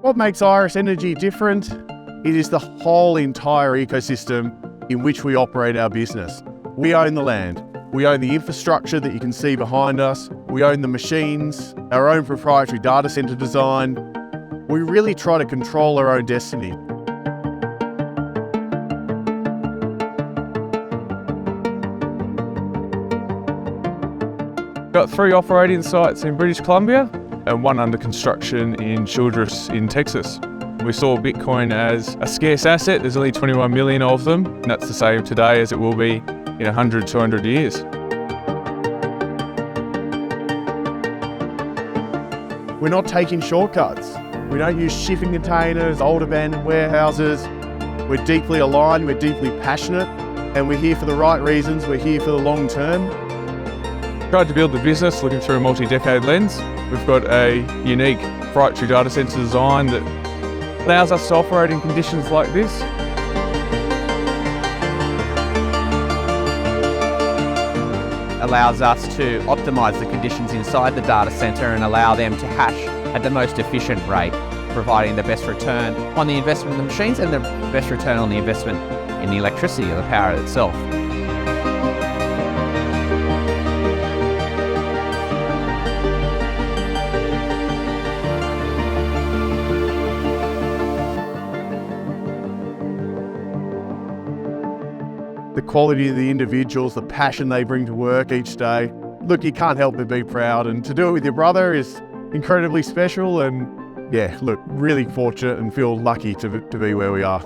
What makes Iris Energy different? It is the whole entire ecosystem in which we operate our business. We own the land. We own the infrastructure that you can see behind us. We own the machines, our own proprietary data center design. We really try to control our own destiny. Got 3 operating sites in British Columbia and 1 under construction in Childress in Texas. We saw Bitcoin as a scarce asset. There's only 21 million of them, and that's the same today as it will be in 100, 200 years. We're not taking shortcuts. We don't use shipping containers, old abandoned warehouses. We're deeply aligned, we're deeply passionate, and we're here for the right reasons. We're here for the long term. Tried to build the business looking through a multi-decade lens. We've got a unique proprietary data center design that allows us to operate in conditions like this. Allows us to optimise the conditions inside the data centre and allow them to hash at the most efficient rate, providing the best return on the investment in the machines and the best return on the investment in the electricity or the power itself. The quality of the individuals, the passion they bring to work each day. Look, you can't help but be proud, and to do it with your brother is incredibly special, and yeah, look, really fortunate and feel lucky to be where we are.